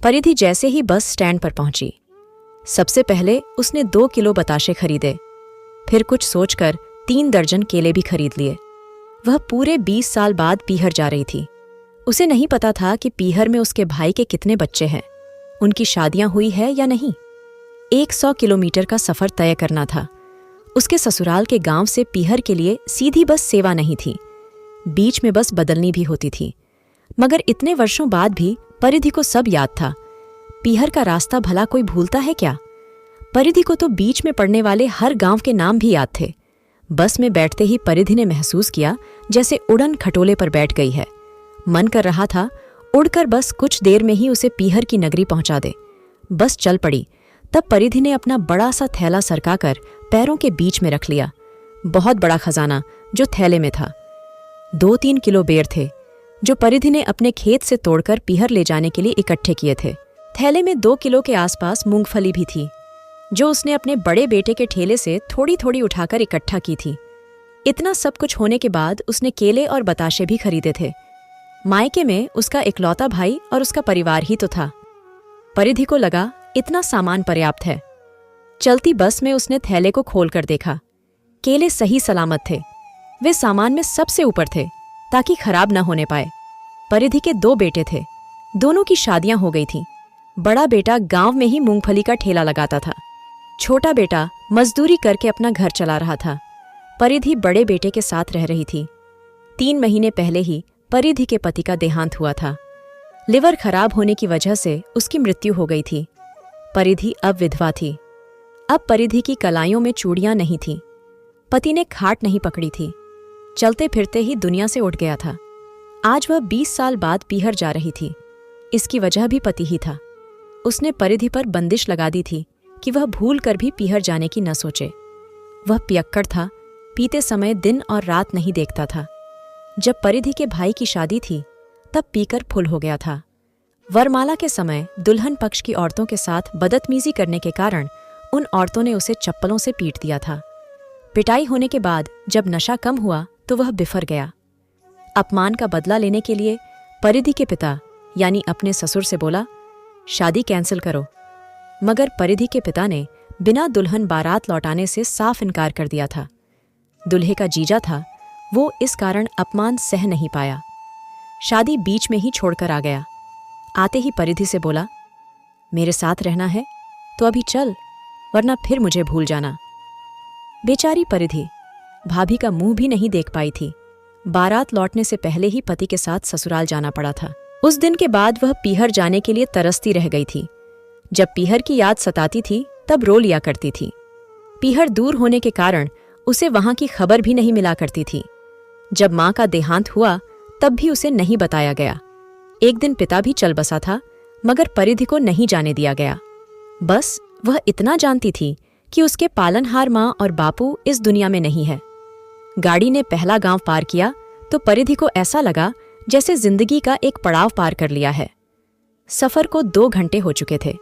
परिधि जैसे ही bus stand पर पहुंची, सबसे पहले उसने 2 किलो बताशे खरीदे, फिर कुछ सोचकर 3 दर्जन केले भी खरीद लिए। वह पूरे 20 साल बाद पीहर जा रही थी। उसे नहीं पता था कि पीहर में उसके भाई के कितने बच्चे हैं, उनकी शादियां हुई है या नहीं। 100 किलोमीटर का सफर तय करना था। उसके ससुराल के गांव से पीहर के लिए सीधी बस सेवा नहीं थी, बीच में बस बदलनी भी होती थी। मगर इतने वर्षों बाद भी परिधि को सब याद था। पीहर का रास्ता भला कोई भूलता है क्या? परिधि को तो बीच में पड़ने वाले हर गांव के नाम भी याद थे। बस में बैठते ही परिधि ने महसूस किया जैसे उड़न खटोले पर बैठ गई है। मन कर रहा था उड़कर बस कुछ देर में ही उसे पीहर की नगरी पहुंचा दे। बस चल पड़ी। तब परिधि ने अपना बड़ा सा थैला सरकाकर पैरों के बीच में रख लिया। बहुत बड़ा खजाना जो थैले में था। 2-3 किलो बेर थे जो परिधि ने अपने खेत से तोड़कर पीहर ले जाने के लिए इकट्ठे किए थे। थैले में 2 किलो के आसपास मूंगफली भी थी जो उसने अपने बड़े बेटे के ठेले से थोड़ी थोड़ी उठाकर इकट्ठा की थी। इतना सब कुछ होने के बाद उसने केले और बताशे भी खरीदे थे। मायके में उसका इकलौता भाई और उसका परिवार ही तो था। परिधि को लगा इतना सामान पर्याप्त है। चलती बस में उसने थैले को खोलकर देखा। केले सही सलामत थे। वे सामान में सबसे ऊपर थे ताकि खराब न होने पाए। परिधि के 2 बेटे थे, दोनों की शादियां हो गई थीं। बड़ा बेटा गांव में ही मूंगफली का ठेला लगाता था, छोटा बेटा मजदूरी करके अपना घर चला रहा था। परिधि बड़े बेटे के साथ रह रही थी। 3 महीने पहले ही परिधि के पति का देहांत हुआ था। लिवर खराब होने की वजह से उसकी मृत्यु हो गई थी। परिधि अब विधवा थी। अब परिधि की कलाइयों में चूड़ियां नहीं थीं। पति ने खाट नहीं पकड़ी थी, चलते फिरते ही दुनिया से उठ गया था। आज वह 20 साल बाद पीहर जा रही थी। इसकी वजह भी पति ही था। उसने परिधि पर बंदिश लगा दी थी कि वह भूल कर भी पीहर जाने की न सोचे। वह पियक्कड़ था, पीते समय दिन और रात नहीं देखता था। जब परिधि के भाई की शादी थी तब पीकर फुल हो गया था। वरमाला के समय दुल्हन पक्ष की औरतों के साथ बदतमीजी करने के कारण उन औरतों ने उसे चप्पलों से पीट दिया था। पिटाई होने के बाद जब नशा कम हुआ तो वह बिफर गया। अपमान का बदला लेने के लिए परिधि के पिता यानी अपने ससुर से बोला, शादी कैंसिल करो। मगर परिधि के पिता ने बिना दुल्हन बारात लौटाने से साफ इनकार कर दिया था। दुल्हे का जीजा था, वो इस कारण अपमान सह नहीं पाया। शादी बीच में ही छोड़कर आ गया। आते ही परिधि से बोला, मेरे साथ रहना है तो अभी चल, वरना फिर मुझे भूल जाना। बेचारी परिधि भाभी का मुंह भी नहीं देख पाई थी। बारात लौटने से पहले ही पति के साथ ससुराल जाना पड़ा था। उस दिन के बाद वह पीहर जाने के लिए तरसती रह गई थी। जब पीहर की याद सताती थी तब रो लिया करती थी। पीहर दूर होने के कारण उसे वहां की खबर भी नहीं मिला करती थी। जब मां का देहांत हुआ तब भी उसे नहीं बताया गया। एक दिन पिता भी चल बसा था, मगर परिधि को नहीं जाने दिया गया। बस वह इतना जानती थी कि उसके पालनहार मां और बापू इस दुनिया में नहीं है। गाड़ी ने पहला गांव पार किया तो परिधि को ऐसा लगा जैसे जिंदगी का एक पड़ाव पार कर लिया है। सफर को 2 घंटे हो चुके थे।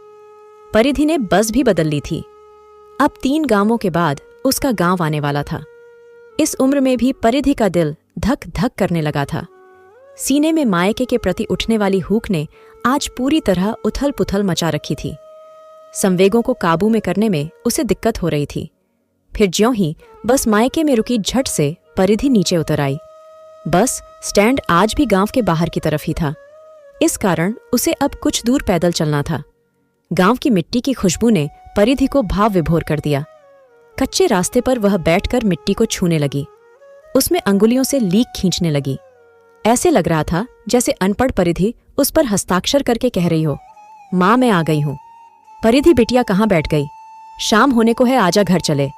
परिधि ने बस भी बदल ली थी। अब 3 गांवों के बाद उसका गांव आने वाला था। इस उम्र में भी परिधि का दिल धक धक करने लगा था। सीने में मायके के प्रति उठने वाली हूक ने आज पूरी तरह उथल पुथल मचा रखी थी। संवेगों को काबू में करने में उसे दिक्कत हो रही थी। फिर ज्यों ही बस मायके में रुकी, झट से परिधि नीचे उतर आई। बस स्टैंड आज भी गांव के बाहर की तरफ ही था। इस कारण उसे अब कुछ दूर पैदल चलना था। गांव की मिट्टी की खुशबू ने परिधि को भाव विभोर कर दिया। कच्चे रास्ते पर वह बैठकर मिट्टी को छूने लगी। उसमें अंगुलियों से लीक खींचने लगी। ऐसे लग रहा था जैसे अनपढ़ परिधि उस पर हस्ताक्षर करके कह रही हो, मां मैं आ गई हूं। परिधि बिटिया कहाँ बैठ गई? शाम होने को है, आजा घर चले।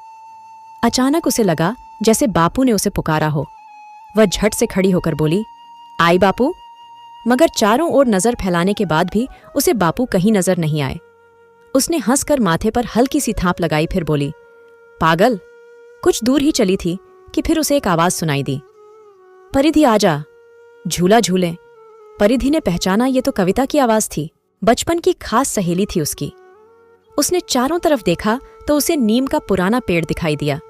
अचानक उसे लगा जैसे बापू ने उसे पुकारा हो। वह झट से खड़ी होकर बोली, आई बापू। मगर चारों ओर नजर फैलाने के बाद भी उसे बापू कहीं नजर नहीं आए। उसने हंसकर माथे पर हल्की सी थाप लगाई, फिर बोली, पागल। कुछ दूर ही चली थी कि फिर उसे एक आवाज सुनाई दी, परिधि आजा, झूला झूले। परिधि ने पहचाना ये तो कविता की आवाज थी। बचपन की खास सहेली थी उसकी। उसने चारों तरफ देखा तो उसे नीम का पुराना पेड़ दिखाई दिया।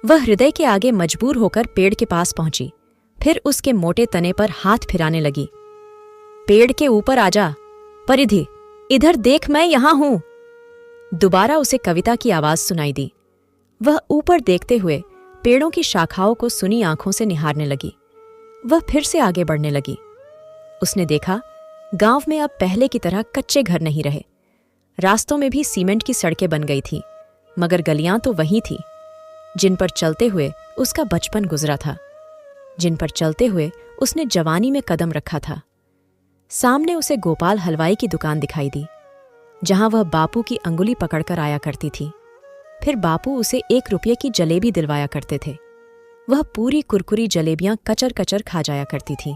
वह हृदय के आगे मजबूर होकर पेड़ के पास पहुंची, फिर उसके मोटे तने पर हाथ फिराने लगी। पेड़ के ऊपर आजा परिधि, इधर देख, मैं यहां हूं। दोबारा उसे कविता की आवाज सुनाई दी। वह ऊपर देखते हुए पेड़ों की शाखाओं को सुनी आंखों से निहारने लगी। वह फिर से आगे बढ़ने लगी। उसने देखा गांव में अब पहले की तरह कच्चे घर नहीं रहे। रास्तों में भी सीमेंट की सड़कें बन गई थीं, मगर गलियां तो वही थीं जिन पर चलते हुए उसका बचपन गुजरा था, जिन पर चलते हुए उसने जवानी में कदम रखा था। सामने उसे गोपाल हलवाई की दुकान दिखाई दी, जहां वह बापू की अंगुली पकड़कर आया करती थी। फिर बापू उसे 1 रुपये की जलेबी दिलवाया करते थे। वह पूरी कुरकुरी जलेबियां कचर कचर खा जाया करती थी।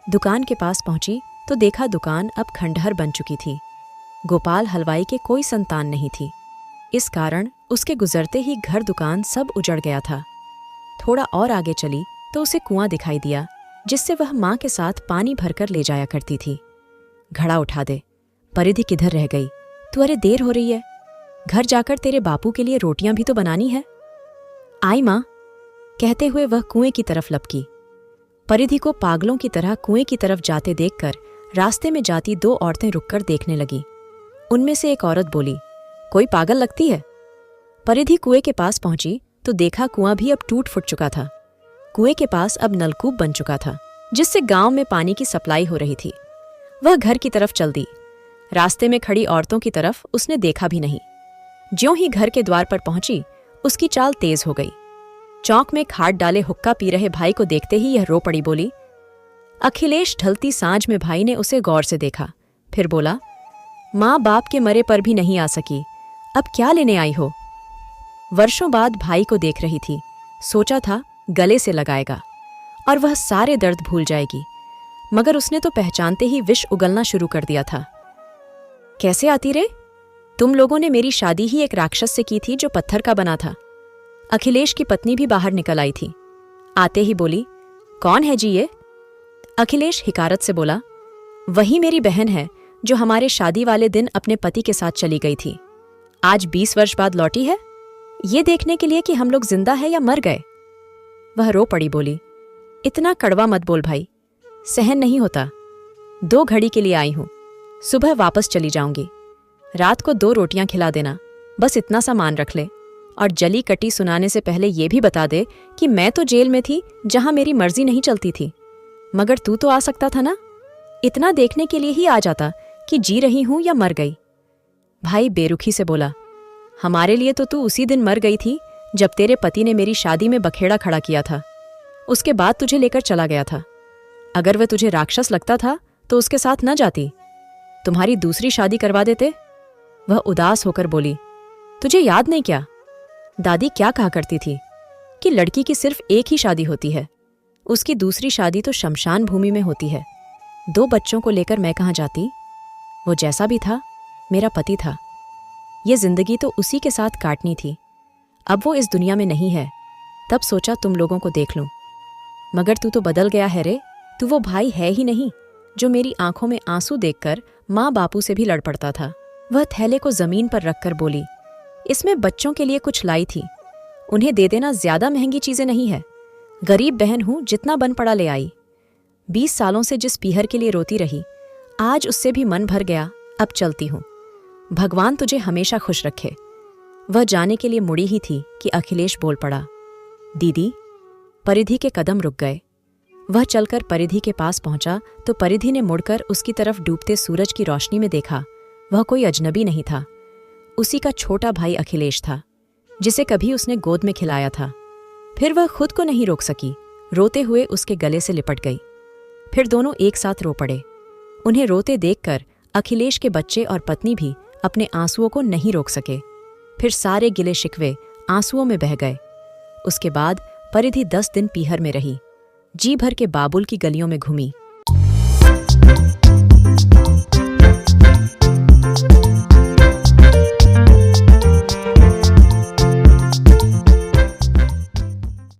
दुकान के पास पहुंची तो देखा दुकान अब खंडहर बन चुकी थी। गोपाल हलवाई के कोई संतान नहीं थी। इस कारण उसके गुजरते ही घर दुकान सब उजड़ गया था। थोड़ा और आगे चली तो उसे कुआं दिखाई दिया, जिससे वह माँ के साथ पानी भरकर ले जाया करती थी। घड़ा उठा दे, परिधि किधर रह गई? तू, अरे देर हो रही है, घर जाकर तेरे बापू के लिए रोटियां भी तो बनानी है। आई माँ, कहते हुए वह कुएं की तरफ लपकी। परिधि को पागलों की तरह कुएं की तरफ जाते देखकर रास्ते में जाती 2 औरतें रुककर देखने लगी। उनमें से एक औरत बोली, कोई पागल लगती है। परिधि कुएं के पास पहुंची तो देखा कुआं भी अब टूट फुट चुका था। कुएं के पास अब नलकूप बन चुका था, जिससे गांव में पानी की सप्लाई हो रही थी। वह घर की तरफ चल दी। रास्ते में खड़ी औरतों की तरफ उसने देखा भी नहीं। ज्यों ही घर के द्वार पर पहुंची, उसकी चाल तेज हो गई। चौक में खाट डाले हुक्का पी रहे भाई को देखते ही यह रो पड़ी। बोली, अखिलेश। ढलती सांझ में भाई ने उसे गौर से देखा, फिर बोला, माँ बाप के मरे पर भी नहीं आ सकी, अब क्या लेने आई हो? वर्षों बाद भाई को देख रही थी। सोचा था गले से लगाएगा और वह सारे दर्द भूल जाएगी, मगर उसने तो पहचानते ही विष उगलना शुरू कर दिया था। कैसे आती रे? तुम लोगों ने मेरी शादी ही एक राक्षस से की थी जो पत्थर का बना था। अखिलेश की पत्नी भी बाहर निकल आई थी। आते ही बोली, कौन है जी ये? अखिलेश हिकारत से बोला, वही मेरी बहन है जो हमारे शादी वाले दिन अपने पति के साथ चली गई थी। आज 20 वर्ष बाद लौटी है, ये देखने के लिए कि हम लोग जिंदा है या मर गए। वह रो पड़ी। बोली, इतना कड़वा मत बोल भाई, सहन नहीं होता। 2 घड़ी के लिए आई हूं, सुबह वापस चली जाऊंगी। रात को 2 रोटियां खिला देना, बस इतना सा मान रख ले। और जली कटी सुनाने से पहले ये भी बता दे कि मैं तो जेल में थी जहां मेरी मर्जी नहीं चलती थी, मगर तू तो आ सकता था ना। इतना देखने के लिए ही आ जाता कि जी रही हूं या मर गई। भाई बेरुखी से बोला, हमारे लिए तो तू उसी दिन मर गई थी जब तेरे पति ने मेरी शादी में बखेड़ा खड़ा किया था। उसके बाद तुझे लेकर चला गया था। अगर वह तुझे राक्षस लगता था तो उसके साथ न जाती, तुम्हारी दूसरी शादी करवा देते। वह उदास होकर बोली, तुझे याद नहीं क्या? दादी क्या कहा करती थी कि लड़की की सिर्फ एक ही शादी होती है, उसकी दूसरी शादी तो शमशान भूमि में होती है। 2 बच्चों को लेकर मैं कहाँ जाती? वो जैसा भी था मेरा पति था, ये जिंदगी तो उसी के साथ काटनी थी। अब वो इस दुनिया में नहीं है, तब सोचा तुम लोगों को देख लूं। मगर तू तो बदल गया है रे, तू वो भाई है ही नहीं जो मेरी आंखों में आंसू देखकर माँ बापू से भी लड़ पड़ता था। वह थैले को जमीन पर रखकर बोली, इसमें बच्चों के लिए कुछ लाई थी, उन्हें दे देना, ज्यादा महंगी चीजें नहीं है। गरीब बहन हूं, जितना बन पड़ा ले आई। 20 सालों से जिस पीहर के लिए रोती रही, आज उससे भी मन भर गया, अब चलती हूं। भगवान तुझे हमेशा खुश रखे। वह जाने के लिए मुड़ी ही थी कि अखिलेश बोल पड़ा, दीदी। परिधि के कदम रुक गए। वह चलकर परिधि के पास पहुंचा तो परिधि ने मुड़कर उसकी तरफ डूबते सूरज की रोशनी में देखा। वह कोई अजनबी नहीं था, उसी का छोटा भाई अखिलेश था, जिसे कभी उसने गोद में खिलाया था। फिर वह खुद को नहीं रोक सकी, रोते हुए उसके गले से लिपट गई। फिर दोनों एक साथ रो पड़े। उन्हें रोते देखकर अखिलेश के बच्चे और पत्नी भी अपने आंसुओं को नहीं रोक सके। फिर सारे गिले शिकवे आंसुओं में बह गए। उसके बाद परिधि 10 दिन पीहर में रही, जी भर के बाबुल की गलियों में घूमी।